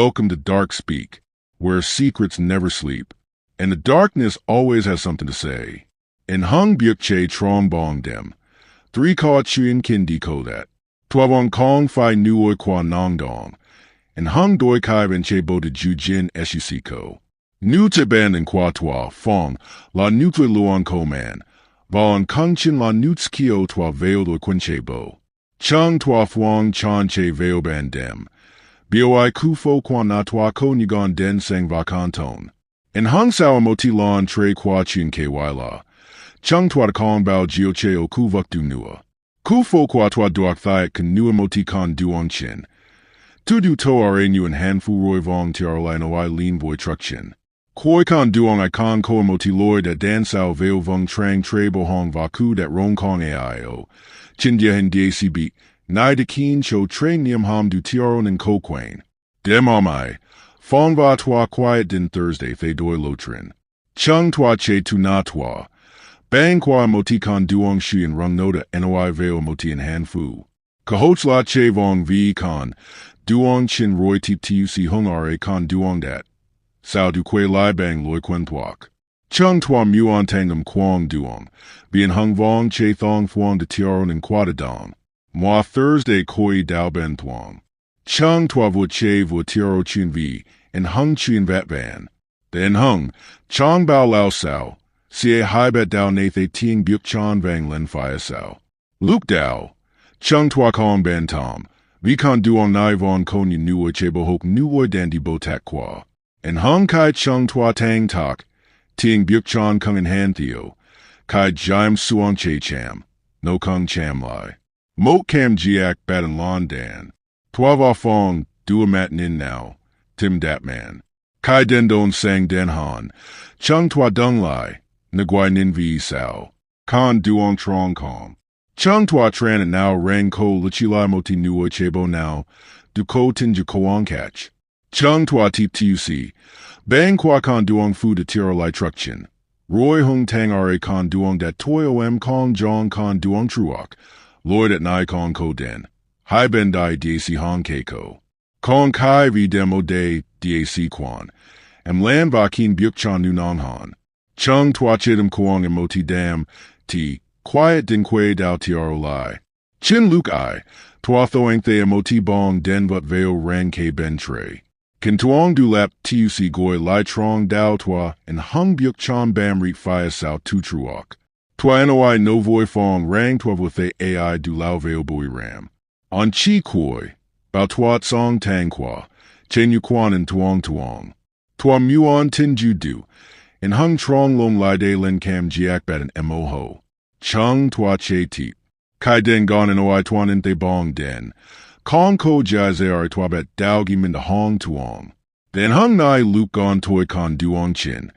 Welcome to Dark Speak, where secrets never sleep, and the darkness always has something to say. In hung byuk che trong bong dem, 3 ka chuyen kindi ko that, 12 kong fi nuoi kwa nong dong, and hung doi kai ben che bo de ju jin ko. Nu te ban and kwa twa, fong, la nu tui luon ko man, Bon kung chin la nuts kio twa veo do quinche bo. Chung twa fuang chan che veo ban dem. Boi kufo kwa na twa ko nigon den sang va canton. En hung sao moti lon tre kwa chin ke la. Chung twa kong bao jio che o kuvuk du nua. Kufo kwa twa duak thiak kan nua moti kon duong chin. Tu du to are nu en hanfu roi vong tiar lai no I lean boy truck chin. Koi kan duong I kan ko moti loy da dan sao veo vung trang tre bo hong va ku dat rong kong aio. Chin dia hen dac beat. Nai de keen cho train niam ham du tiaron and ko quain. Dem amai. Fong va twa quiet din Thursday thay doi lo trin. Chung twa che tu na twa. Bang kwa moti kan duong shi and rung noda noi veo moti in han fu. Kahoch la che vong vi kan. Duong chin roy tip tuc hung are kan duong dat. Sao du quay lai bang loi quen tuak. Chung twa muon tangam quang duong. Bien hung vong che thong fuang de tiaron and quadadong. Moi Thursday koi dao ben thuang. Chung twa vo che vo tiaro chin vi. And hung chin vat van. Then hung. Chong bao lao sao. Sie hai bet dao nathe ting byuk chan vang len fia sao. Luke dao. Chung twa kong ben tom. Vi kan duong nai von konyi nuoi che bo hok nuoi dandy bo tak kwa. And hung kai chung twa tang tak, ting byuk chan kung in han theo, kai jaim suong che cham, no kung cham lai. Mo cam jiak bat and lon dan, twa va fong, du a mat nin now, tim dat man. Kai den don sang den han, chung twa dung lai, nguai nin vi sao, kan duong trong kong. Chung twa tran and now rang ko lichi lai moti nuoi chebo now, du ko tin ju koang catch. Chung twa tip tuc. Bang kwa kan duong fu de tiro lai truck chin. Roy hung tang are kan duong dat toi om kong jong kan duong truok. Lloyd at nai kong ko den. Hai ben dai dac hong keiko. Kong kai vi demo de dac quan. Am lan va kin byuk chan nu non han. Chung twa chidam kuong and moti dam. Ti. Quiet din kwe dao tiaro lai. Chin luke I. Twa thoang the moti bong den vut veo rang ke ben tre. Kan tuong du lap tuc goi lai trong dao twa and hung byuk chan bam rit fia sao tu truok. Twa noi no voi fong rang twa with the ai du lao veo bui ram. On chi koi, bao twa song tang kwa, chen yu quan and tuong tuong. Twa muon tin ju du, and hung trong long lai de len cam jiak bat an mo ho. Chung twa che tip. Kai den gon and oi tuan in the bong den. Kong ko jai are twa bet dao gi min de hong tuong. Then hung nai luke gon toi kan duong chin.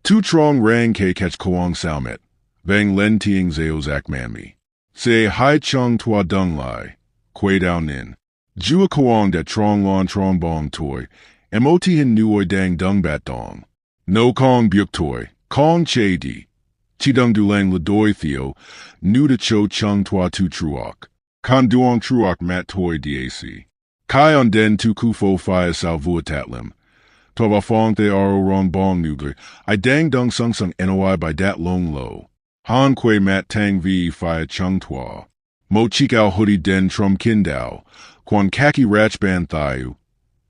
Tu trong rang ke catch koang sao met. Vang len tiing zeo zak mami. Say hai chung twa dung lai. Quay down nin. Jua koang dat trong lon trong bong toi. Mot hin nuoi dang dung bat dong. No kong byuk toi. Kong che di. Chi dung du lang ladoi theo. Nu de cho chung twa tu truok. Kan duong truok mat toi dac. Kai on den tu kufo fia sao vua tatlim. Tova fong the aro rong bong nugli. I dang dung sung sung noi by dat long lo. Han kwe mat tang vi fia chung twa. Mo chikao hoodie den trum kindao. Quan kaki rach ban thiu.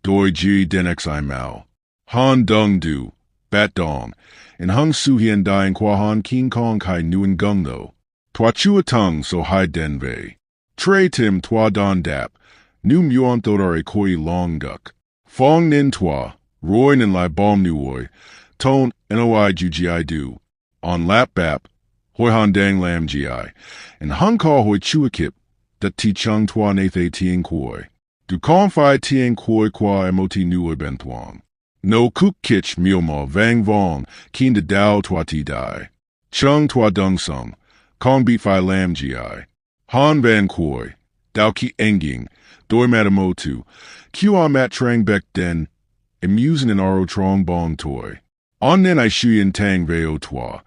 Doi ji den xi mao. Han dung du. Bat dong. And hung su hien dying qua han king kong kai nuan gung tho. Twa chua tung so hai den vei. Tre tim twa don dap. Nu muon thodare koi long guk. Fong nin twa. Roy nin lai bom nuoi. Tone noi ju gi du. On lap bap. Hoi han dang lam gi. And hung ka hoi chua kip. Dat ti chung twa nathe tieng koi. Du kong fi tieng koi qua mot nuoi ben thuang. No kuk kich milma vang vong. Keen de dao twa ti dai. Chung twa dung sung. Kong beat fi lam gi. Han van koi, dao ki enging, doi matamotu, kua mat trang bek den, amusing in aro trong bong toi. On nen I shuyen tang veo twa,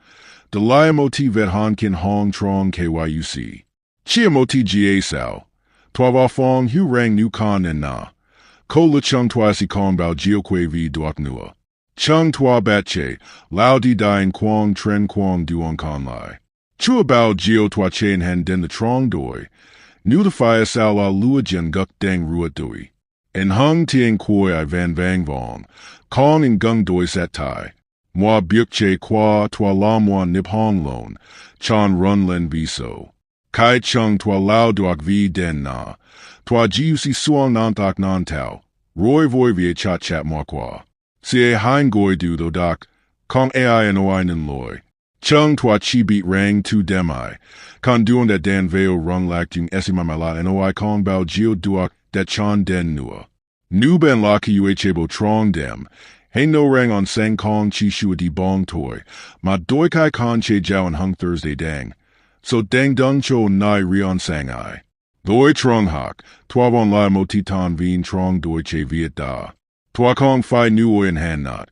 de lia moti vet han kin hong trong kyuc. Chia moti ga sao, twa va fong hu rang nu kan en na, Ko la chung twa si kong bao jio kwe vi duok nua. Chung twa batche, lao di dine quang tren quang duong con lai. Chua bao jio twa chen han den the trong doi. Nu the fire sao la lua jen guk dang ruat doi. En hung tieng quoi I van vang vong. Kong in gung doi sat tai. Moi byuk che qua twa la moi nip hong lon. Chan run len viso. Kai chung twa lao duok vi den na. Twa jiu si suong nan tak nan tau. Roy voi vie chat chat moi qua. Si e hein goi du do dak. Kong ai and oi nin loy. Chung twa chi beat rang tu demi. Kan duon dat dan veo rung lak dung esi my malat and oi kong bao jio duok dat chan den nua. Nu ben laki ue chebo trong dem. Hey no rang on sang kong chi shua di bong toy. Ma doi kai kan che jiao and hung Thursday dang. So dang dung cho nai rion sang ai. Doi trong hak. Twa von lai mo titan vien trong doi che viet da. Twa kong fi nu oi in han not.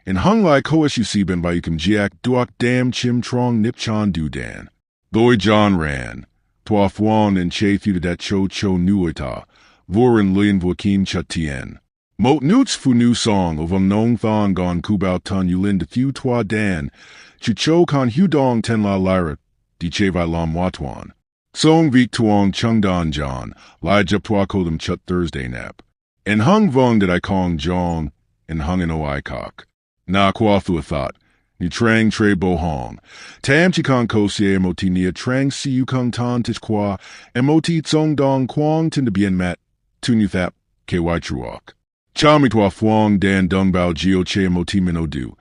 In hung lai koas you see ben by yukim jiak duok dam chim trong nip chan du dan. Doi John ran. Twa fuan and che thu dat cho nuita. Vorin lin vokim chatien. Mot nuts fu nu song of nong thong gon kubao tun yulin de thu twa dan. Chu cho kan hu dong ten la lyra. Di che vai lam watwan. Song vik tuong chung dan john. Lai jup twa kodum chut Thursday nap. En hung vong did I kong jong. En hung in oi kok. Na kwa thu a thought. Ni trang tre bo hong. Tam chi kong ko sie moti nia trang si yu kong tan tis kwa. And moti tsong dong kwang tin de bien mat. Tu nu thap. Ky truok. Cha mi twa fuang dan dung bao jio che moti min du.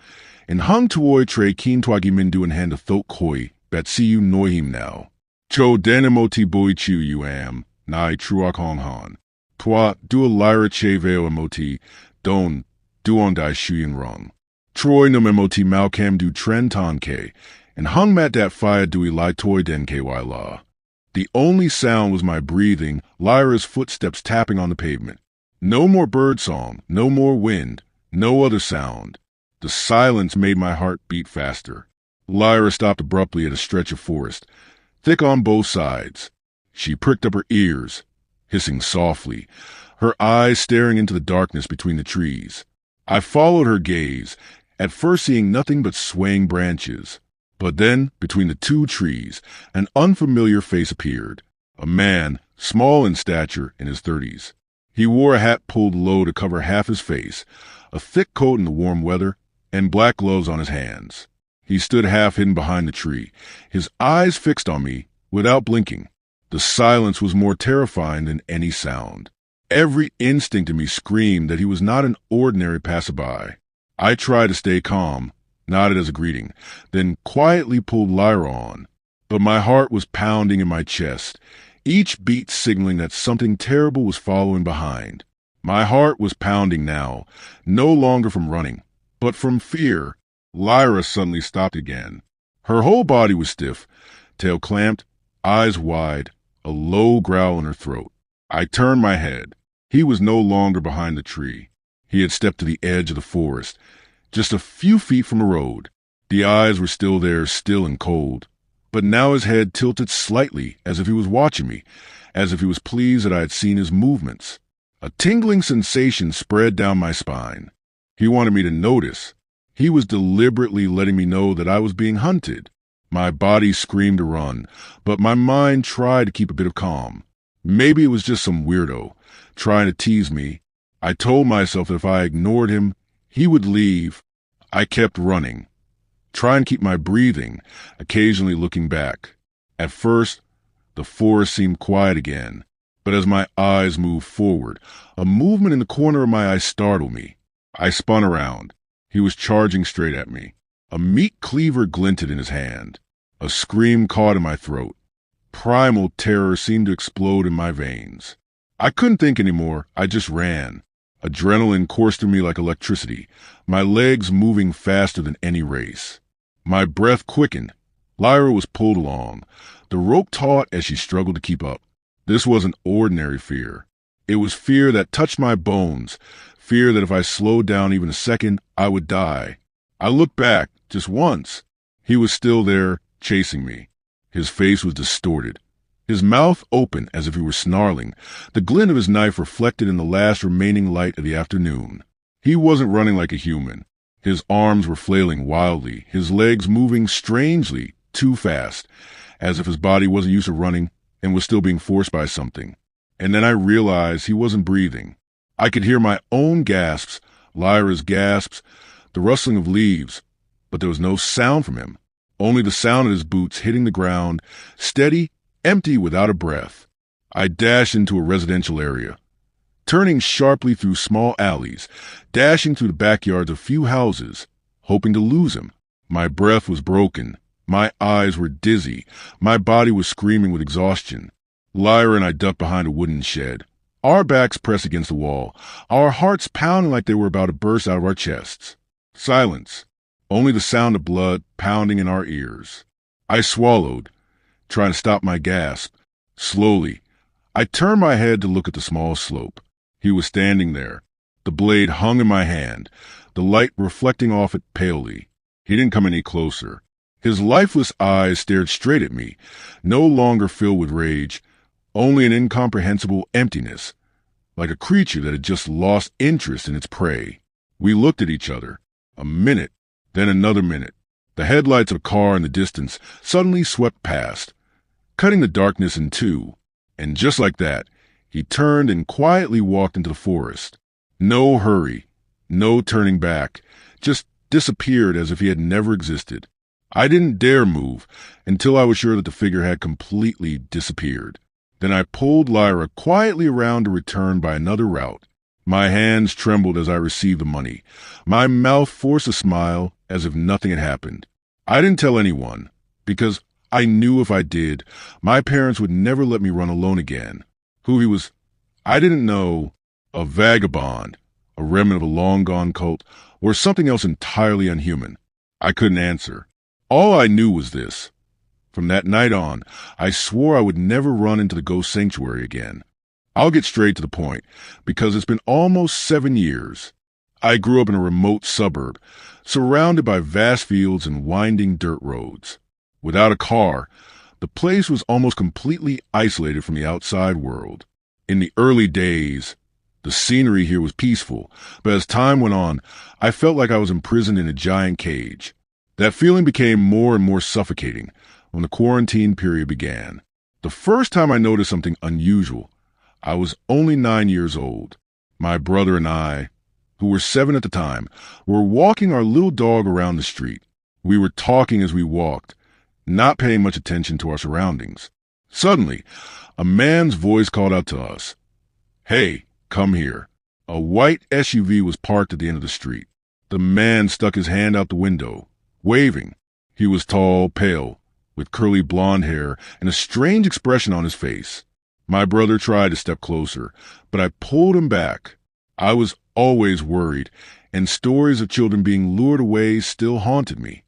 And hung tuoi tre keen twagi min du in hand a thok koi. Bet si you noi him now. Cho dan moti boi chu you am. Nai truok hong han. Twa du a lyra che veo moti. Don. Du on dai shuyin rung. Troy no memoti malcam du tren ton ke, and hung mat dat fire dui lai toi den ky la. The only sound was my breathing, Lyra's footsteps tapping on the pavement. No more bird song, no more wind, no other sound. The silence made my heart beat faster. Lyra stopped abruptly at a stretch of forest, thick on both sides. She pricked up her ears, hissing softly, her eyes staring into the darkness between the trees. I followed her gaze, at first seeing nothing but swaying branches. But then, between the two trees, an unfamiliar face appeared. A man, small in stature, in his 30s. He wore a hat pulled low to cover half his face, a thick coat in the warm weather, and black gloves on his hands. He stood half hidden behind the tree, his eyes fixed on me, without blinking. The silence was more terrifying than any sound. Every instinct in me screamed that he was not an ordinary passerby. I tried to stay calm, nodded as a greeting, then quietly pulled Lyra on. But my heart was pounding in my chest, each beat signaling that something terrible was following behind. My heart was pounding now, no longer from running, but from fear. Lyra suddenly stopped again. Her whole body was stiff, tail clamped, eyes wide, a low growl in her throat. I turned my head. He was no longer behind the tree. He had stepped to the edge of the forest, just a few feet from the road. The eyes were still there, still and cold, but now his head tilted slightly as if he was watching me, as if he was pleased that I had seen his movements. A tingling sensation spread down my spine. He wanted me to notice. He was deliberately letting me know that I was being hunted. My body screamed to run, but my mind tried to keep a bit of calm. Maybe it was just some weirdo, trying to tease me. I told myself that if I ignored him, he would leave. I kept running, trying to keep my breathing, occasionally looking back. At first, the forest seemed quiet again, but as my eyes moved forward, a movement in the corner of my eye startled me. I spun around. He was charging straight at me. A meat cleaver glinted in his hand. A scream caught in my throat. Primal terror seemed to explode in my veins. I couldn't think anymore. I just ran. Adrenaline coursed through me like electricity, my legs moving faster than any race. My breath quickened. Lyra was pulled along. The rope taut as she struggled to keep up. This wasn't ordinary fear. It was fear that touched my bones, fear that if I slowed down even a second, I would die. I looked back, just once. He was still there, chasing me. His face was distorted. his mouth open as if he were snarling, the glint of his knife reflected in the last remaining light of the afternoon. He wasn't running like a human. His arms were flailing wildly, his legs moving strangely, too fast, as if his body wasn't used to running and was still being forced by something. And then I realized he wasn't breathing. I could hear my own gasps, Lyra's gasps, the rustling of leaves, but there was no sound from him, only the sound of his boots hitting the ground, steady, empty, without a breath. I dashed into a residential area, turning sharply through small alleys, dashing through the backyards of few houses, hoping to lose him. My breath was broken. My eyes were dizzy. My body was screaming with exhaustion. Lyra and I ducked behind a wooden shed, our backs pressed against the wall, our hearts pounding like they were about to burst out of our chests. Silence. Only the sound of blood pounding in our ears. I swallowed, trying to stop my gasp. Slowly, I turned my head to look at the small slope. He was standing there. The blade hung in my hand, the light reflecting off it palely. He didn't come any closer. His lifeless eyes stared straight at me, no longer filled with rage, only an incomprehensible emptiness, like a creature that had just lost interest in its prey. We looked at each other. A minute, then another minute. The headlights of a car in the distance suddenly swept past, cutting the darkness in two, and just like that, he turned and quietly walked into the forest. No hurry, no turning back, just disappeared as if he had never existed. I didn't dare move until I was sure that the figure had completely disappeared. Then I pulled Lyra quietly around to return by another route. My hands trembled as I received the money. My mouth forced a smile as if nothing had happened. I didn't tell anyone, because I knew if I did, my parents would never let me run alone again. Who he was, I didn't know. A vagabond, a remnant of a long-gone cult, or something else entirely unhuman. I couldn't answer. All I knew was this. From that night on, I swore I would never run into the ghost sanctuary again. I'll get straight to the point, because it's been almost 7 years. I grew up in a remote suburb, surrounded by vast fields and winding dirt roads. Without a car, the place was almost completely isolated from the outside world. In the early days, the scenery here was peaceful, but as time went on, I felt like I was imprisoned in a giant cage. That feeling became more and more suffocating when the quarantine period began. The first time I noticed something unusual, I was only 9 years old. My brother and I, who were 7 at the time, were walking our little dog around the street. We were talking as we walked, not paying much attention to our surroundings. Suddenly, a man's voice called out to us, "Hey, come here." A white SUV was parked at the end of the street. The man stuck his hand out the window, waving. He was tall, pale, with curly blonde hair and a strange expression on his face. My brother tried to step closer, but I pulled him back. I was always worried, and stories of children being lured away still haunted me.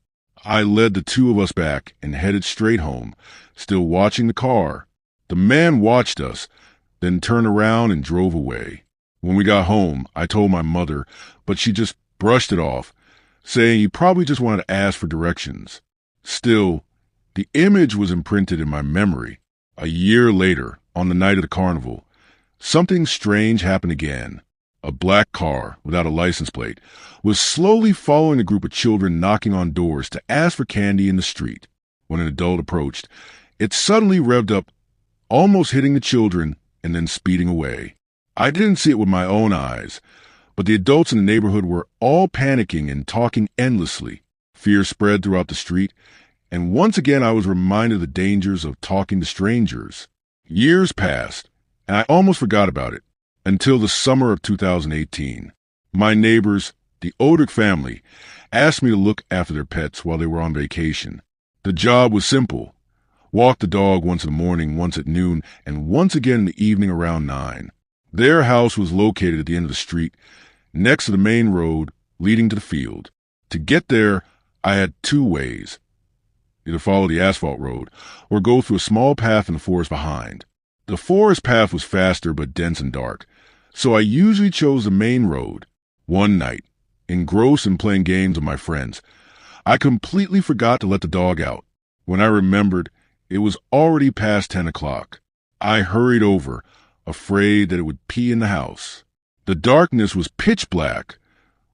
I led the two of us back and headed straight home, still watching the car. The man watched us, then turned around and drove away. When we got home, I told my mother, but she just brushed it off, saying he probably just wanted to ask for directions. Still, the image was imprinted in my memory. A year later, on the night of the carnival, something strange happened again. A black car, without a license plate, was slowly following a group of children knocking on doors to ask for candy in the street. When an adult approached, it suddenly revved up, almost hitting the children and then speeding away. I didn't see it with my own eyes, but the adults in the neighborhood were all panicking and talking endlessly. Fear spread throughout the street, and once again I was reminded of the dangers of talking to strangers. Years passed, and I almost forgot about it, until the summer of 2018. My neighbors, the Odrick family, asked me to look after their pets while they were on vacation. The job was simple. Walk the dog once in the morning, once at noon, and once again in the evening around 9. Their house was located at the end of the street, next to the main road leading to the field. To get there, I had 2 ways. Either follow the asphalt road, or go through a small path in the forest behind. The forest path was faster but dense and dark, so I usually chose the main road. One night, engrossed in playing games with my friends, I completely forgot to let the dog out. When I remembered, It was already past 10 o'clock. I hurried over, afraid that it would pee in the house. The darkness was pitch black,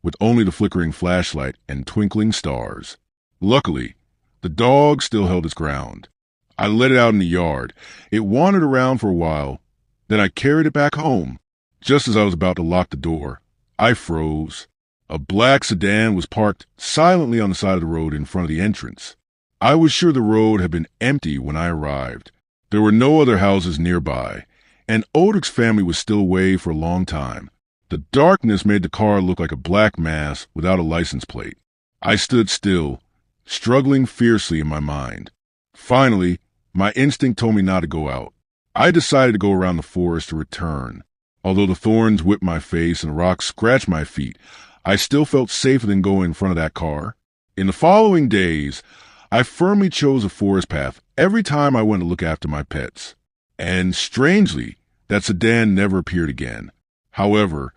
with only the flickering flashlight and twinkling stars. Luckily, the dog still held its ground. I let it out in the yard. It wandered around for a while. Then I carried it back home. Just as I was about to lock the door, I froze. A black sedan was parked silently on the side of the road in front of the entrance. I was sure the road had been empty when I arrived. There were no other houses nearby, and Odrick's family was still away for a long time. The darkness made the car look like a black mass without a license plate. I stood still, struggling fiercely in my mind. Finally, my instinct told me not to go out. I decided to go around the forest to return. Although the thorns whipped my face and rocks scratched my feet, I still felt safer than going in front of that car. In the following days, I firmly chose a forest path every time I went to look after my pets. And strangely, that sedan never appeared again. However,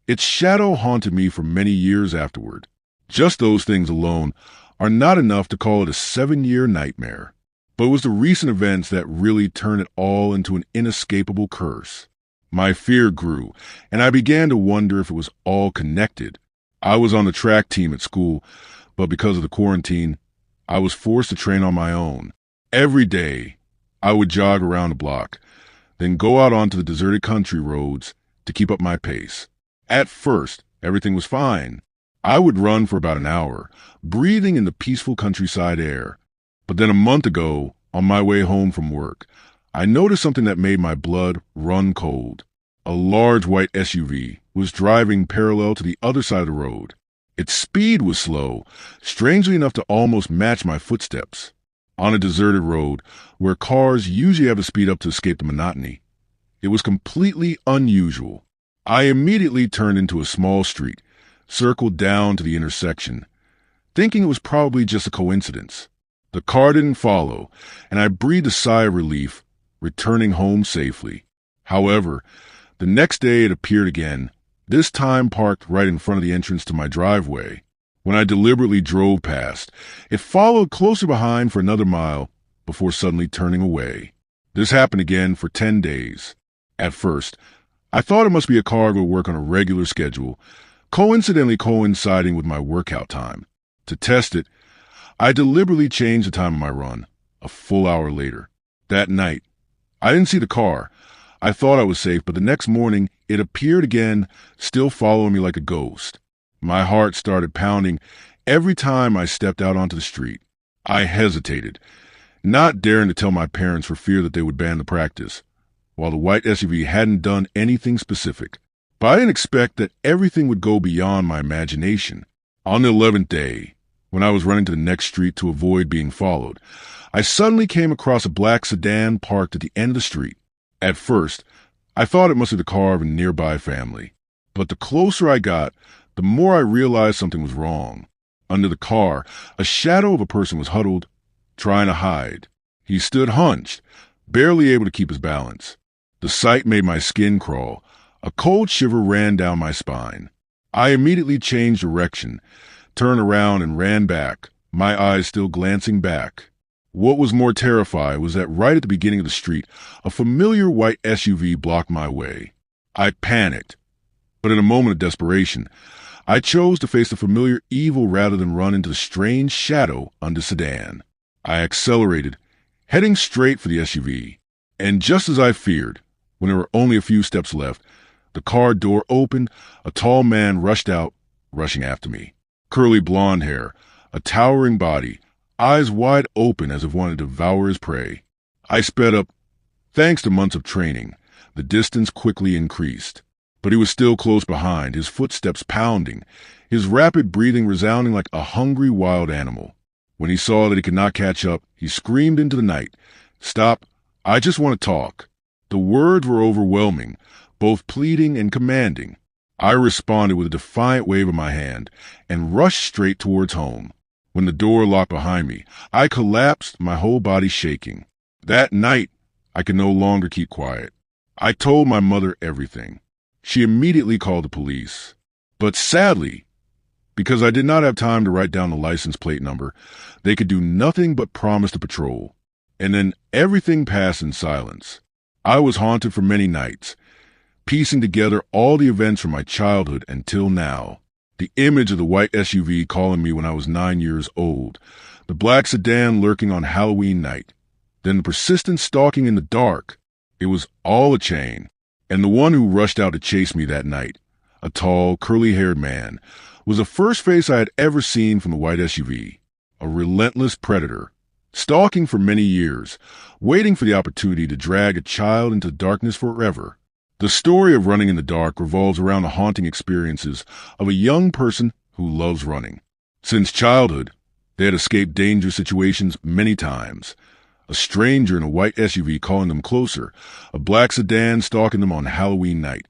its shadow haunted me for many years afterward. Just those things alone are not enough to call it a 7-year nightmare. But it was the recent events that really turned it all into an inescapable curse. My fear grew, and I began to wonder if it was all connected. I was on the track team at school, but because of the quarantine, I was forced to train on my own. Every day, I would jog around the block, then go out onto the deserted country roads to keep up my pace. At first, everything was fine. I would run for about an hour, breathing in the peaceful countryside air. But then a month ago, on my way home from work, I noticed something that made my blood run cold. A large white SUV was driving parallel to the other side of the road. Its speed was slow, strangely enough to almost match my footsteps. On a deserted road, where cars usually have to speed up to escape the monotony, it was completely unusual. I immediately turned into a small street, circled down to the intersection, thinking it was probably just a coincidence. The car didn't follow, and I breathed a sigh of relief, returning home safely. However, the next day it appeared again, this time parked right in front of the entrance to my driveway. When I deliberately drove past, it followed closer behind for another mile before suddenly turning away. This happened again for 10 days. At first, I thought it must be a car that would work on a regular schedule, coincidentally coinciding with my workout time. To test it, I deliberately changed the time of my run, a full hour later. That night, I didn't see the car. I thought I was safe, but the next morning, it appeared again, still following me like a ghost. My heart started pounding every time I stepped out onto the street. I hesitated, not daring to tell my parents for fear that they would ban the practice, while the white SUV hadn't done anything specific. But I didn't expect that everything would go beyond my imagination. On the 11th day, when I was running to the next street to avoid being followed, I suddenly came across a black sedan parked at the end of the street. At first, I thought it must be the car of a nearby family. But the closer I got, the more I realized something was wrong. Under the car, a shadow of a person was huddled, trying to hide. He stood hunched, barely able to keep his balance. The sight made my skin crawl. A cold shiver ran down my spine. I immediately changed direction, turned around and ran back, my eyes still glancing back. What was more terrifying was that right at the beginning of the street, a familiar white SUV blocked my way. I panicked, but in a moment of desperation, I chose to face the familiar evil rather than run into the strange shadow under the sedan. I accelerated, heading straight for the SUV. And just as I feared, when there were only a few steps left, the car door opened, a tall man rushed out, rushing after me. Curly blonde hair, a towering body, eyes wide open as if wanting to devour his prey. I sped up. Thanks to months of training, the distance quickly increased. But he was still close behind, his footsteps pounding, his rapid breathing resounding like a hungry wild animal. When he saw that he could not catch up, he screamed into the night, "Stop, I just want to talk." The words were overwhelming, both pleading and commanding. I responded with a defiant wave of my hand and rushed straight towards home. When the door locked behind me, I collapsed, my whole body shaking. That night, I could no longer keep quiet. I told my mother everything. She immediately called the police. But sadly, because I did not have time to write down the license plate number, they could do nothing but promise to patrol. And then everything passed in silence. I was haunted for many nights, piecing together all the events from my childhood until now. The image of the white SUV calling me when I was 9 years old, the black sedan lurking on Halloween night, then the persistent stalking in the dark. It was all a chain. And the one who rushed out to chase me that night, a tall, curly-haired man, was the first face I had ever seen from the white SUV. A relentless predator, stalking for many years, waiting for the opportunity to drag a child into darkness forever. The story of running in the dark revolves around the haunting experiences of a young person who loves running. Since childhood, they had escaped dangerous situations many times. A stranger in a white SUV calling them closer, a black sedan stalking them on Halloween night,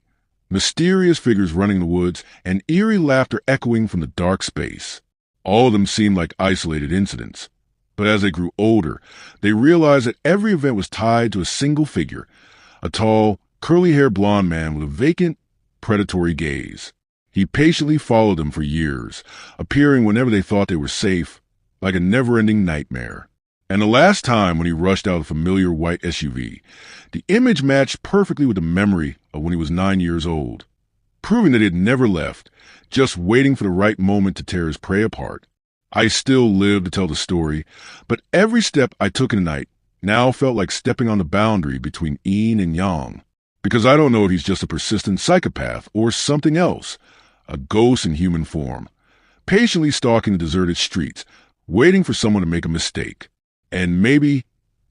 mysterious figures running in the woods, and eerie laughter echoing from the dark space. All of them seemed like isolated incidents. But as they grew older, they realized that every event was tied to a single figure, a tall, curly-haired blonde man with a vacant, predatory gaze. He patiently followed them for years, appearing whenever they thought they were safe, like a never-ending nightmare. And the last time when he rushed out a familiar white SUV, the image matched perfectly with the memory of when he was 9 years old, proving that he had never left, just waiting for the right moment to tear his prey apart. I still live to tell the story, but every step I took in the night now felt like stepping on the boundary between yin and yang, because I don't know if he's just a persistent psychopath or something else, a ghost in human form, patiently stalking the deserted streets, waiting for someone to make a mistake. And maybe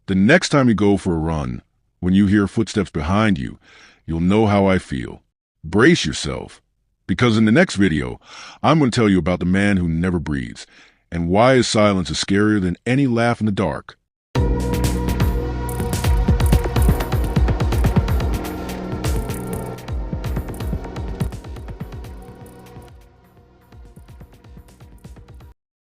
the next time you go for a run, when you hear footsteps behind you, you'll know how I feel. Brace yourself, because in the next video, I'm going to tell you about the man who never breathes and why his silence is scarier than any laugh in the dark.